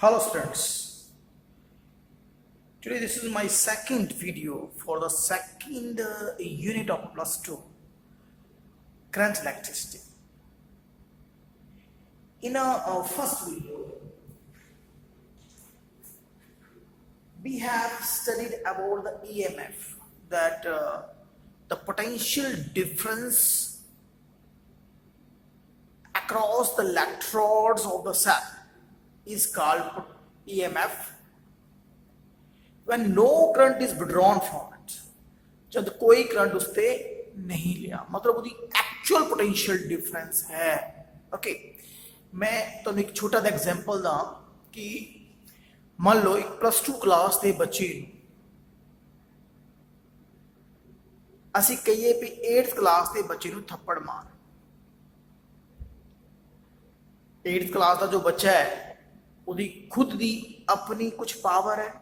Hello students, today this is my second video for the second unit of plus 2 current electricity. In our first video we have studied about the EMF, that the potential difference across the electrodes of the cell is called EMF when no current is withdrawn from it. जब कोई current उस पे नहीं लिया, मतलब उसकी actual potential difference है. Okay, मैं तो एक छोटा सा एग्जांपल दा कि मान लो एक +2 क्लास के बच्चे ਅਸੀਂ ਕਹੀਏ ਵੀ 8th ਕਲਾਸ ਦੇ ਬੱਚੇ ਨੂੰ ਥੱਪੜ ਮਾਰ. 8th ਕਲਾਸ ਦਾ ਜੋ ਬੱਚਾ ਹੈ ਉਹਦੀ ਖੁਦ ਦੀ ਆਪਣੀ ਕੁਝ ਪਾਵਰ ਹੈ,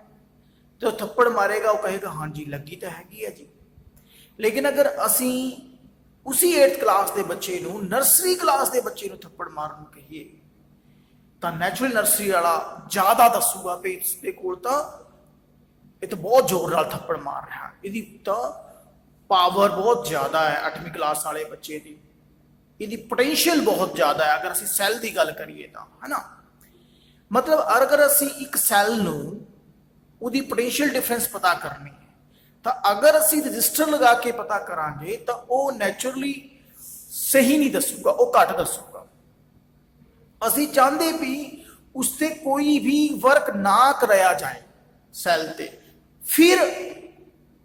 ਤੇ ਉਹ ਥੱਪੜ ਮਾਰੇਗਾ, ਉਹ ਕਹੇਗਾ ਹਾਂਜੀ ਲੱਗੀ ਤਾਂ ਹੈਗੀ ਹੈ ਜੀ. ਲੇਕਿਨ ਅਗਰ ਅਸੀਂ ਉसी 8th ਕਲਾਸ ਦੇ ਬੱਚੇ ਨੂੰ ਨਰਸਰੀ ਕਲਾਸ ਦੇ ਬੱਚੇ ਨੂੰ ਥੱਪੜ ਮਾਰਨ ਨੂੰ ਕਹੀਏ ਤਾਂ ਨੈਚੁਰਲ ਨਰਸਰੀ ਵਾਲਾ ਜ਼ਿਆਦਾ ਦੱਸੂਗਾ ਵੀ ਇਸ ਦੇ ਕੋਲ ਤਾਂ ਇਹ ਤਾਂ ਬਹੁਤ ਜ਼ੋਰ ਨਾਲ ਥੱਪੜ ਮਾਰ ਰਿਹਾ, ਇਹਦੀ ਤਾਂ ਪਾਵਰ ਬਹੁਤ ਜ਼ਿਆਦਾ ਹੈ. 8ਵੀਂ ਕਲਾਸ ਵਾਲੇ ਬੱਚੇ ਦੀ ਇਹਦੀ ਪੋਟੈਂਸ਼ੀਅਲ ਬਹੁਤ ਜ਼ਿਆਦਾ ਹੈ. ਅਗਰ ਅਸੀਂ ਸੈੱਲ ਦੀ ਗੱਲ ਕਰੀਏ ਤਾਂ, ਹੈ ਨਾ, मतलब अगर असी एक सैल नूं उहदी पोटेंशियल डिफरेंस पता करनी है तो अगर असी रजिस्टर लगा के पता करांगे तो वह नैचुरली सही नहीं दसूगा, वह घट दसूगा. असी चाहते भी उससे कोई भी वर्क ना कराया जाए सैल ते, फिर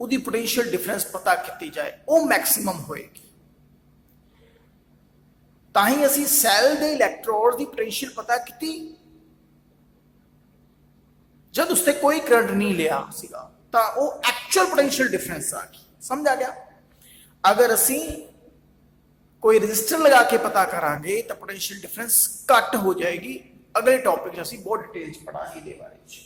उहदी पोटेंशियल डिफरेंस पता की जाए, वह मैक्सिमम होएगी. तां ही असी सैल दे इलैक्ट्रोड की पोटेंशियल पता की जब उससे कोई करंट नहीं लिया सीगा तो वो एक्चुअल पोटेंशियल डिफरेंस आ गई. समझ आ गया? अगर असी कोई रजिस्टर लगा के पता करांगे तो पोटेंशियल डिफरेंस घट हो जाएगी. अगले टॉपिक असी बहुत डिटेल पढ़ांगे इहदे बारे.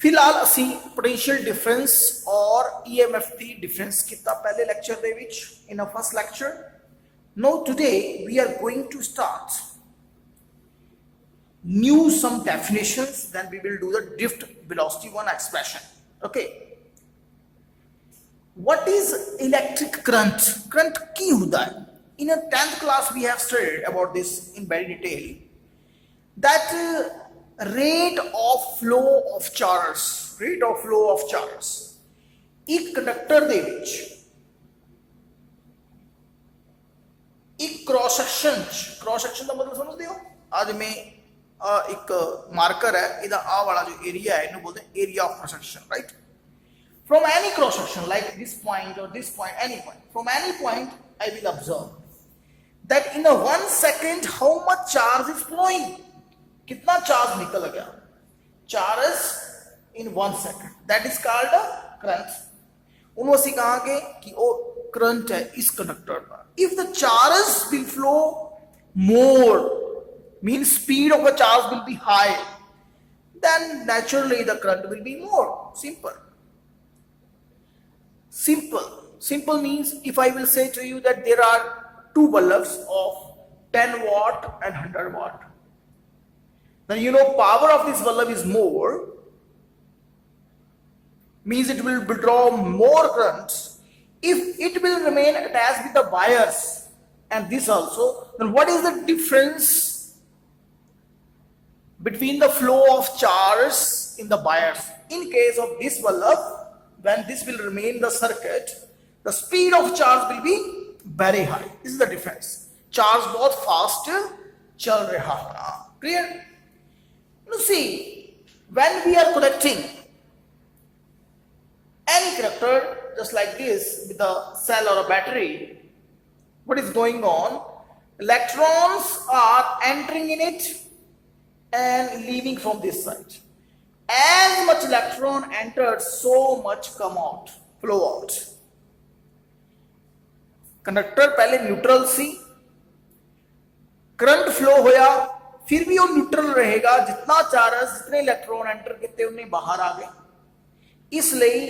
फिलहाल असी पोटेंशियल डिफरेंस और EMF की डिफरेंस किया पहले लेक्चर दे विच, in a first lecture. Now today we are going to start new some definitions, then we will do the drift velocity one expression. Okay, what is electric current? Current ki hota hai? In a 10th class we have studied about this in very detail, that rate of flow of charges, rate of flow of charges ek conductor de vich ek cross section da matlab samajhde ho. आज मैं एक marker है, इधर आ वाला जो area है इन्हें बोलते हैं area of cross section, right. From any cross section like this point और this point, any point, from any point I will observe that in a 1 second how much charge is flowing. कितना charge निकल गया, charge in 1 second, that is called current. उन्होंने ਅਸੀਂ कहांगे कि वो current है इस कंडक्टर का. If the charge will flow more, means speed of a charge will be high, then naturally the current will be more. Simple means if I will say to you that there are two bulbs of 10 watt and 100 watt, then you know power of this bulb is more, means it will withdraw more current. If it will remain attached with the wires and this also, then what is the difference between the flow of charge in the wires? In case of this bulb, when this will remain the circuit, the speed of charge will be very high. This is the difference. Charge बहुत fast चल रहा है. Clear? You see, when we are connecting any conductor just like this with a cell or a battery, what is going on? Electrons are entering in it and leaving from this side. As much electron entered, so much come out, flow out. Conductor पहले neutral सी, current flow होया, फिर भी वो neutral रहेगा. जितना charge, जितने electron enter किए उन्हें बाहर आ गए. इसलिए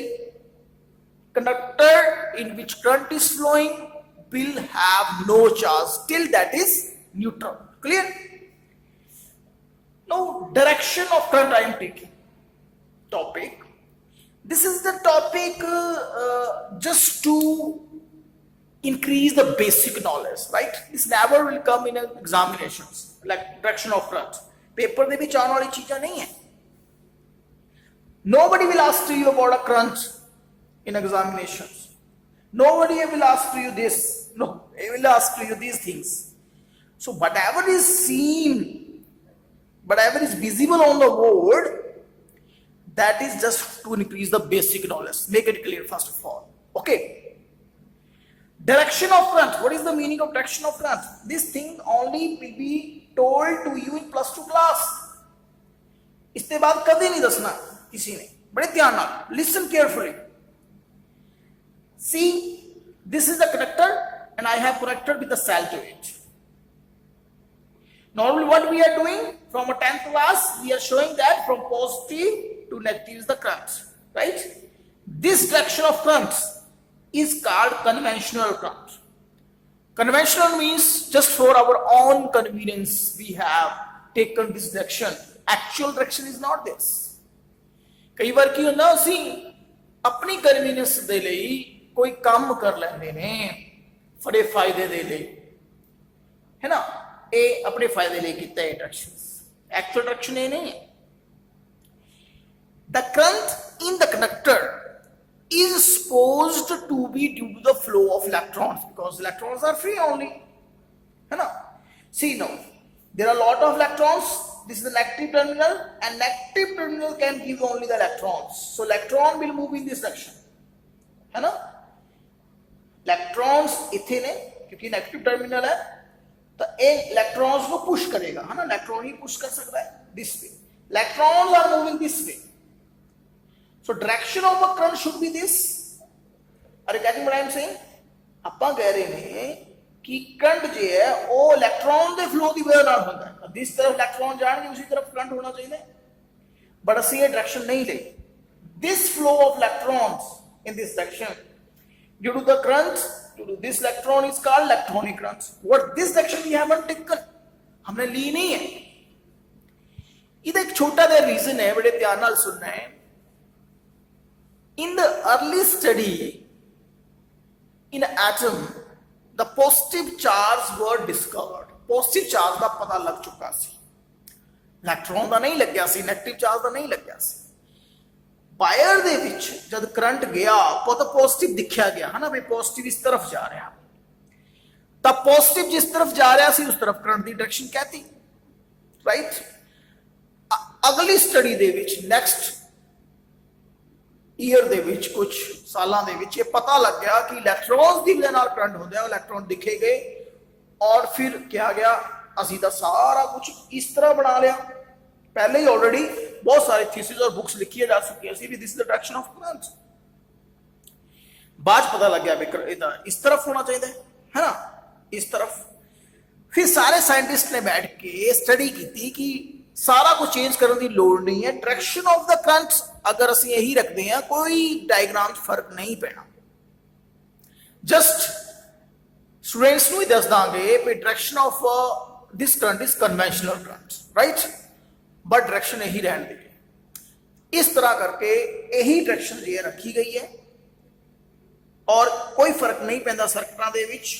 conductor in which current is flowing will have no charge till that is neutral. Clear? Now, direction of current I am taking topic. This is the topic just to increase the basic knowledge, right? This never will come in examinations like direction of current. Paper de vich aane wali cheezan nahi hai. Nobody will ask you about a current in examinations. Nobody will ask you this. No, they will ask you these things. So whatever is seen, whatever is visible on the board, that is just to increase the basic knowledge. Make it clear first of all. Okay. Direction of current. What is the meaning of direction of current? This thing only will be told to you in +2 class. इसके बाद कभी नहीं दसना किसी ने. बड़े ध्यान नाल. Listen carefully. See, this is the conductor and I have connected with the cell to it. Normally what we are doing from a 10th class, we are showing that from positive to negative is the current, right? This direction of current is called conventional current. Conventional means just for our own convenience we have taken this direction. Actual direction is not this. कई बार की होता ਅਸੀਂ अपनी convenience ਦੇ ਲਈ ਕੋਈ ਕੰਮ ਕਰ ਲੈਂਦੇ ਨੇ ਬੜੇ ਫਾਇਦੇ ਦੇ ਲਈ ਹੈ ਨਾ ਇਹ ਆਪਣੇ ਫਾਇਦੇ ਲਈ ਕੀਤਾ ਹੈ ਡਾਇਰੈਕਸ਼ਨਸ ਐਕਚੁਅਲ ਡਾਇਰੈਕਸ਼ਨ ਇਹ ਨਹੀਂ ਹੈ the current in the conductor is supposed to be due to the flow of electrons because electrons are free only है ना see now there are a lot of electrons. This is the negative terminal and negative terminal can give only the electrons. So electron will move in this direction. है ना? Electrons इथे ने क्योंकि negative terminal है तो एक electrons को push करेगा है ना electron ही push कर सकता है this way. Electrons are moving this way. So direction of the current should be this. Are you getting what I am saying? ਆਪਾਂ कह रहे हैं कि करंट जो है वो इलेक्ट्रॉन के फ्लो की वजह नाल होता है जिस तरफ इलेक्ट्रॉन जाएंगे उसी तरफ करंट होना चाहिए बट असं ये डायरेक्शन नहीं ले this flow of electrons in this direction due to the current due to this electron is called electronic current what this direction we haven't taken हमने ली नहीं है इधर एक छोटा सा रीजन है बड़े ध्यान नाल सुनना है in the early study in atom the positive charge were discovered positive charge ਦਾ ਪਤਾ ਲੱਗ ਚੁੱਕਾ ਸੀ ਇਲੈਕਟ੍ਰੋਨ ਦਾ ਨਹੀਂ ਲੱਗਿਆ ਸੀ 네ਗੇਟਿਵ ਚਾਰਜ ਦਾ ਨਹੀਂ ਲੱਗਿਆ ਸੀ ਵਾਇਰ ਦੇ ਵਿੱਚ ਜਦ ਕਰੰਟ ਗਿਆ ਤਾਂ ਪੋਜ਼ਿਟਿਵ ਦਿਖਿਆ ਗਿਆ ਹਨਾ ਵੀ ਪੋਜ਼ਿਟਿਵ ਇਸ ਤਰਫ ਜਾ ਰਿਹਾ ਤਾਂ ਪੋਜ਼ਿਟਿਵ ਜਿਸ ਤਰਫ ਜਾ ਰਿਹਾ ਸੀ ਉਸ ਤਰਫ ਕਰੰਟ ਦੀ ਡਾਇਰੈਕਸ਼ਨ ਕਹਤੀ ਰਾਈਟ ਅਗਲੀ ਸਟੱਡੀ ਦੇ ਵਿੱਚ ਨੈਕਸਟ ईयर ਦੇ ਵਿੱਚ ਕੁਝ ਸਾਲਾਂ ਦੇ ਵਿੱਚ ਇਹ ਪਤਾ ਲੱਗ ਗਿਆ ਕਿ ਇਲੈਕਟ੍ਰੋਨਸ ਦੀ ਵਜ੍ਹਾ ਨਾਲ ਕਰੰਟ ਹੁੰਦਾ ਹੈ ਇਲੈਕਟ੍ਰੋਨ ਦਿਖੇ ਗਏ ਔਰ ਫਿਰ ਕਿਹਾ ਗਿਆ ਅਸੀਂ ਤਾਂ ਸਾਰਾ ਕੁਝ ਇਸ ਤਰ੍ਹਾਂ ਬਣਾ ਲਿਆ ਪਹਿਲੇ ਹੀ ਆਲਰੇਡੀ ਬਹੁਤ ਸਾਰੇ ਥੀਸਿਸ ਔਰ ਬੁక్స్ ਲਿਖੀਆਂ ਜਾ ਚੁੱਕੀਆਂ ਸੀ ਵੀ this is the direction of current ਬਾਅਦ ਪਤਾ ਲੱਗਿਆ ਵੀ ਇਹਦਾ ਇਸ ਤਰਫ ਹੋਣਾ ਚਾਹੀਦਾ ਹੈ ਨਾ ਇਸ ਤਰਫ ਫਿਰ ਸਾਰੇ ਸਾਇੰਟਿਸਟ ਨੇ ਬੈਠ ਕੇ ਸਟੱਡੀ ਕੀਤੀ ਕਿ सारा कुछ चेंज करने की लोड़ नहीं है डायरेक्शन ऑफ द करंट अगर असं यही रखते हैं कोई डायग्राम फर्क नहीं पैना जस्ट स्टूडेंट्स को ही दस देंगे भी direction of this current is conventional current right but direction यही रहने देंगे इस तरह करके यही डायरेक्शन जी रखी गई है और कोई फर्क नहीं पैंदा सर्किटां दे विच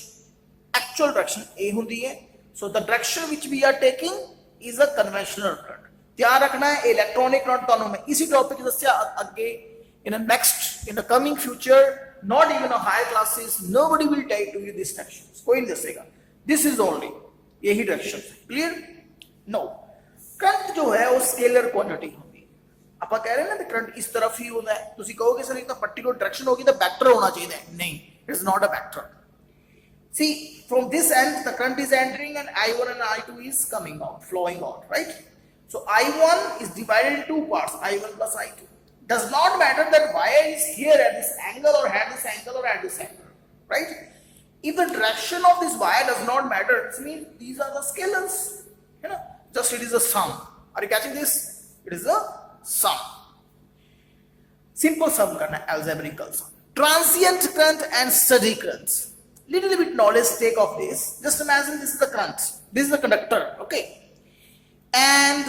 एक्चुअल डायरेक्शन ये हुंदी है so the direction which we are taking is a conventional current ध्यान रखना है इलेक्ट्रॉनिक करंट तो मैं इसी टॉपिक दस्या आगे in the next in the coming future not even a higher classes nobody will tell to you this directions कोई नहीं दसेगा this is only यही डायरेक्शन clear no करंट जो है वो स्केलर क्वांटिटी होगी ਆਪਾਂ कह रहे हैं ना करंट इस तरफ ही होता है ਤੁਸੀਂ ਕਹੋਗੇ ਸਰ ਇਹ ਤਾਂ ਪਾਰਟਿਕੂਲਰ डायरेक्शन होगी तो वेक्टर होना चाहिए नहीं it is not a vector see from this end the current is entering and I1 and I2 is coming out flowing out right so I1 is divided in two parts I1 plus I2 does not matter that wire is here at this angle or at this angle or at this angle right if the direction of this wire does not matter it means these are the scalars you know just it is a sum are you catching this it is a sum simple sum karna algebraical sum transient current and steady current little bit knowledge take of this just imagine this is the current this is the conductor okay and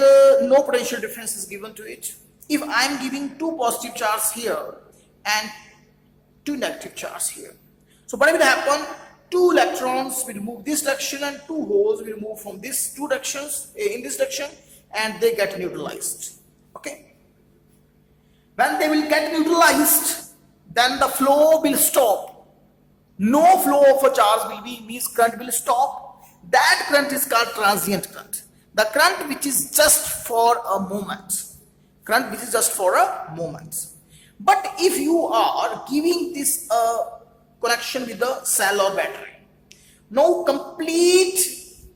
no potential difference is given to it. If I am giving two positive charges here and two negative charges here, so what will happen? Two electrons will move this direction and two holes will move from these two directions in this direction, and they get neutralized. Okay. When they will get neutralized, then the flow will stop. No flow of a charge will be, means current will stop. That current is called transient current. The current which is just for a moment. Current which is just for a moment. But if you are giving this connection with the cell or battery, now complete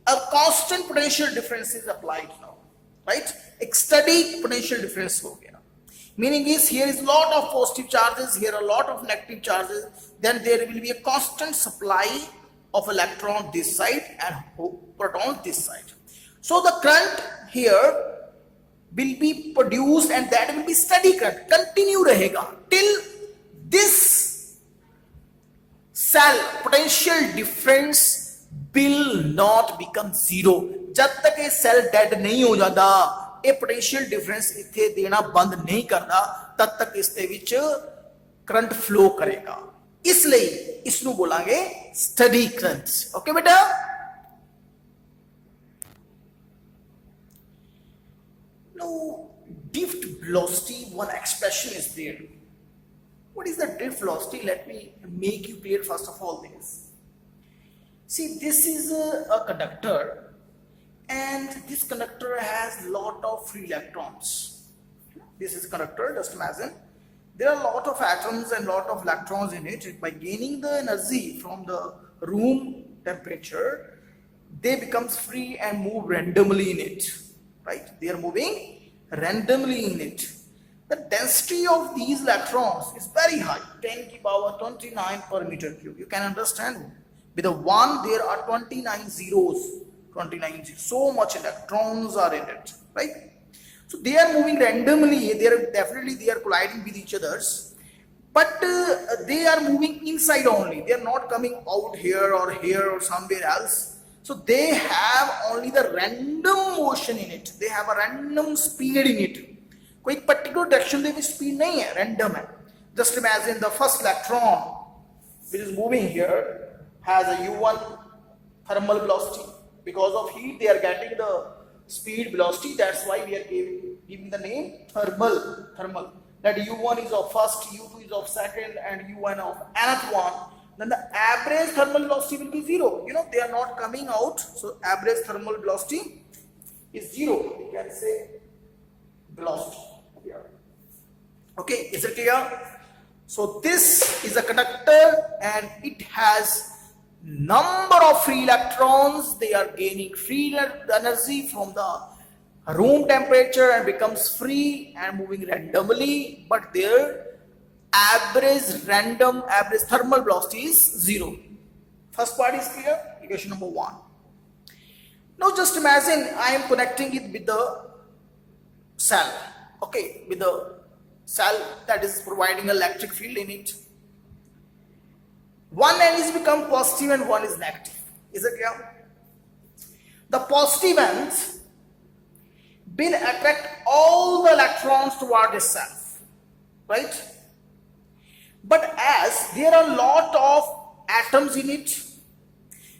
a constant potential difference is applied now, right? एक steady potential difference हो गया. Meaning is, here is a lot of positive charges, here a lot of negative charges, then there will be a constant supply of electron this side and proton this side. So the current here will be produced and that will be steady current, continue रहेगा till this cell potential difference will not become zero. जब तक ये cell dead नहीं हो जाता, ये potential difference इथे देना बंद नहीं करता, तब तक इसके विच करंट फ्लो करेगा. इसलिए इसनु बोलांगे स्टडी करंट. ओके बेटा. Now drift velocity, one expression is there. What is the drift velocity? Let me make you clear first of all this. See, this is a conductor. And this conductor has lot of free electrons. This is a conductor, just imagine. There are a lot of atoms and lot of electrons in it. By gaining the energy from the room temperature, they becomes free and move randomly in it. Right? They are moving randomly in it. The density of these electrons is very high, 10 to the power 29 per meter cube. You can understand. With the 1, there are 29 zeros. 29, so much electrons are in it, right? So they are moving randomly. They are colliding with each others, but they are moving inside only. They are not coming out here or somewhere else. So they have only the random motion in it. They have a random speed in it. कोई particular direction में speed नहीं है, random है. Just imagine the first electron which is moving here has a u1 thermal velocity. Because of heat, they are getting the speed velocity. That's why we are giving the name thermal. That u1 is of first, u2 is of second, and u1 of nth one. Then the average thermal velocity will be 0. You know, they are not coming out. So average thermal velocity is 0. We can say velocity here. Okay, is it clear? So this is a conductor and it has number of free electrons. They are gaining free energy from the room temperature and becomes free and moving randomly, but their average thermal velocity is 0. First part is clear. Equation number 1. Now just imagine I am connecting it with the cell. Okay, with the cell that is providing electric field in it. One end is become positive and one is negative. Is it clear? The positive ends will attract all the electrons toward itself, right? But as there are a lot of atoms in it,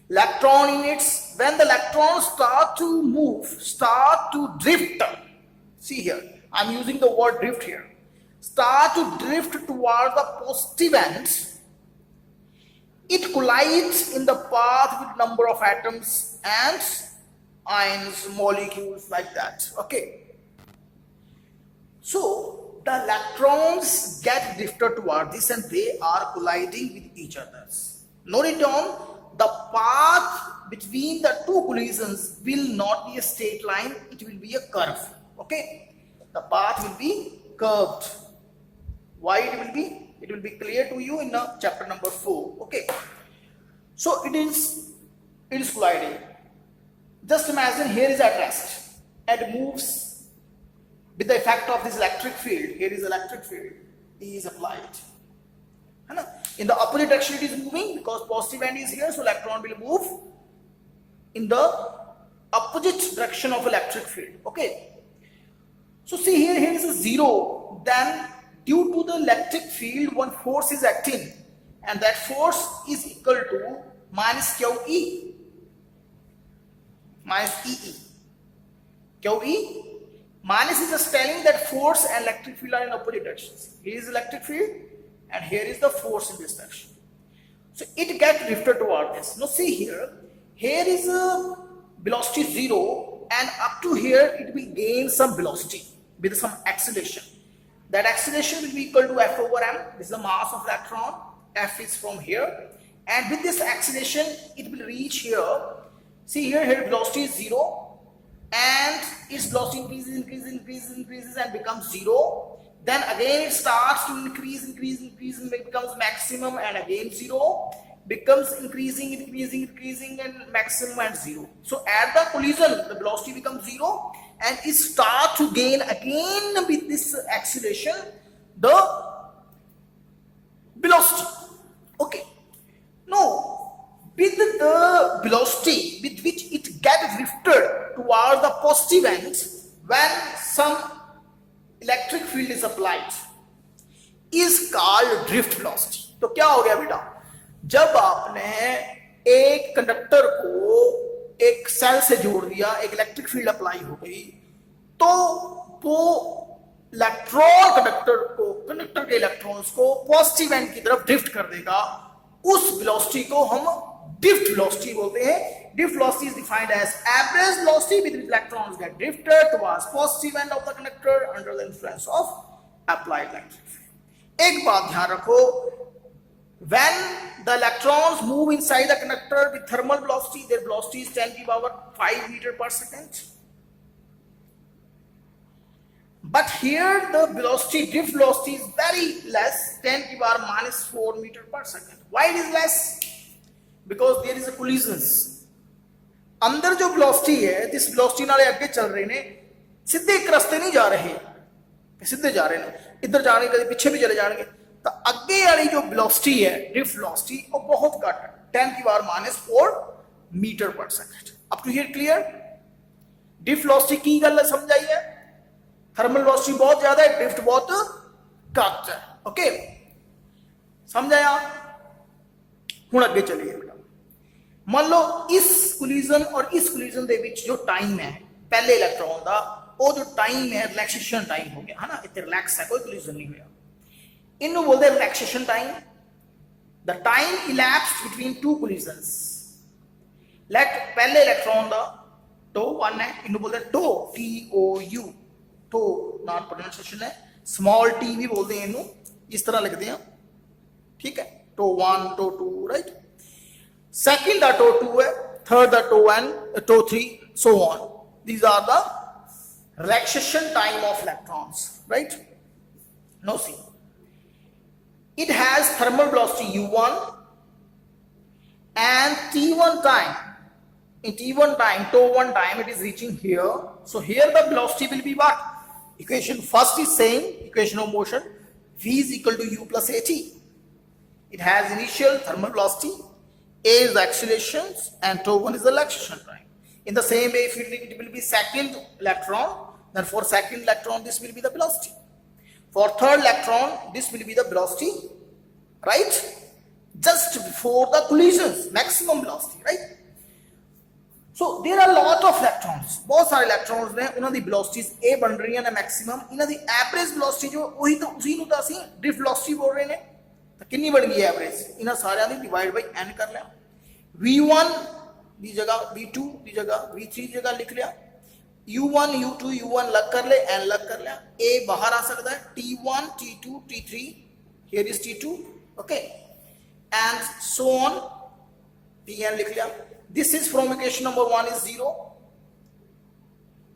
electron in it, when the electrons start to move, start to drift, see here, I'm using the word drift here, start to drift toward the positive end, it collides in the path with number of atoms and ions, molecules like that. Okay. So the electrons get drifted toward this and they are colliding with each other. Note it down, the path between the two collisions will not be a straight line, it will be a curve. Okay. The path will be curved. Why it will be? It will be clear to you in chapter number 4. Okay. So it is colliding. Just imagine here is at rest and moves with the effect of this electric field. Here is electric field. E is applied. In the opposite direction it is moving because positive end is here, so electron will move in the opposite direction of electric field. Okay, so see here is a 0. Then due to the electric field, one force is acting, and that force is equal to minus QE, minus EE. QE minus is just telling that force and electric field are in opposite directions. Here is electric field and here is the force in this direction. So it gets drifted toward this. Now see here is a velocity 0, and up to here it will gain some velocity with some acceleration. That acceleration will be equal to F over m. This is the mass of electron. F is from here, and with this acceleration it will reach here. See here velocity is 0, and its velocity increases and becomes 0. Then again it starts to increase and becomes maximum, and again 0, becomes increasing and maximum and 0. So at the collision the velocity becomes 0, and it starts to gain again with this acceleration the velocity. Okay, now with the velocity with which it gets drifted towards the positive end when some electric field is applied is called drift velocity. तो क्या हो गया बेटा, जब आपने एक conductor को एक सेल से जोड़ दिया, एक इलेक्ट्रिक फील्ड अप्लाई हो गई, तो वो इलेक्ट्रॉन कंडक्टर के इलेक्ट्रॉन्स को पॉजिटिव एंड की तरफ ड्रिफ्ट कर देगा. उस वेलोसिटी को हम drift velocity बोलते हैं. Drift velocity is defined as average velocity with which electrons get drifted towards positive end of the conductor under the influence of applied electric field. एक बात ध्यान रखो, when the electrons move inside the conductor with thermal velocity, their velocity is 10 to the power 5 meter per second. But here the velocity, drift velocity is very less, 10 to the power minus 4 meter per second. Why it is less? Because there is a collisions. अंदर जो velocity है, जिस velocity नाले आगे चल रहे ने, सीधे एक रास्ते नहीं जा रहे, सीधे जा रहे ने, इधर जाने कभी पीछे भी चले जाएंगे, तो आगे वाली जो velocity है, drift velocity, वो बहुत घट है, 10 की power minus 4 meter per second. Up to here clear? Drift velocity की गल समझाई है, thermal velocity बहुत ज्यादा है, drift बहुत घट है. ओके, समझाया? ਹੁਣ ਅੱਗੇ चलिए बेटा. मान लो इस कोलिजन और इस कोलिजन ਦੇ ਵਿੱਚ जो टाइम है पहले इलेक्ट्रॉन ਦਾ, ਉਹ जो टाइम है रिलैक्सेशन टाइम हो गया है ना, ਇੱਥੇ रिलैक्स है, कोई कोलिजन नहीं होया. ਇਹਨੂੰ बोलते relaxation time. The time elapsed between two collisions. पहले इलेक्ट्रॉन ਦਾ टो 1 है, ਇਹਨੂੰ बोलते tau, TOU, tau non pronunciation है, स्मॉल t भी बोलते हैं ਇਹਨੂੰ, इस तरह लिखते हैं, ठीक है. Tau 1, tau 2, right. Second the tau 2 है, third the tau 1, tau 3, so on. These are the relaxation time of electrons, right? Now see, it has thermal velocity u1 and t1 time. In t1 time, tau 1 time, it is reaching here. So here the velocity will be what? Equation first is saying, equation of motion, v is equal to u plus at. It has initial thermal velocity, a is the accelerations, and tau 1 is the relaxation time. In the same way, if it will be second electron, then for second electron this will be the velocity. For third electron this will be the velocity, right? Just before the collisions, maximum velocity, right? So there are lot of electrons, बहुत सारे electrons ने, उन्हों दी velocities a बन रही है ना maximum, इन्हों दी average velocity जो वही तो उसी नु तो असी drift velocity बोल रहे ने, तो कितनी बन गई एवरेज, इन्हें सारे दी डिवाइड बाय n कर लिया. v1 दी जगह v2 दी जगह v3 दी जगह लिख लिया, u1 u2 u1 लग कर ले, n लग कर लिया, a बाहर आ सकता है, t1 t2 t3, here is t2, okay, and so on, tn लिख लिया. This is from equation number 1 is 0,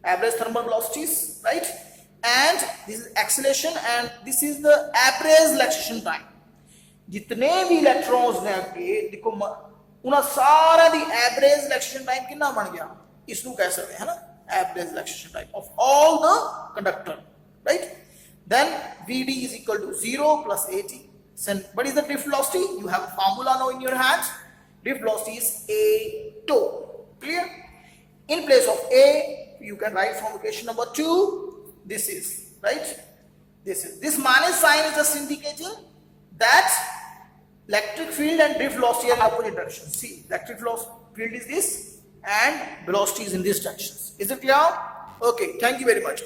average thermal velocities, right? And this is acceleration, and this is the average relaxation time. जितने भी electrons ने आगे देखो, उन्हें सारा the average relaxation time कितना बन गया, इसको कह सकते हैं ना, average relaxation time of all the conductor, right. Then VD is equal to 0 plus AT. So what is the drift velocity? You have a formula now in your hands. Drift velocity is A tau. Clear? In place of A, you can write from equation number 2, this is, right? This minus sign is just indicating that electric field and drift velocity are in opposite directions. See, electric field is this and velocity is in this direction. Is it clear? Okay, thank you very much.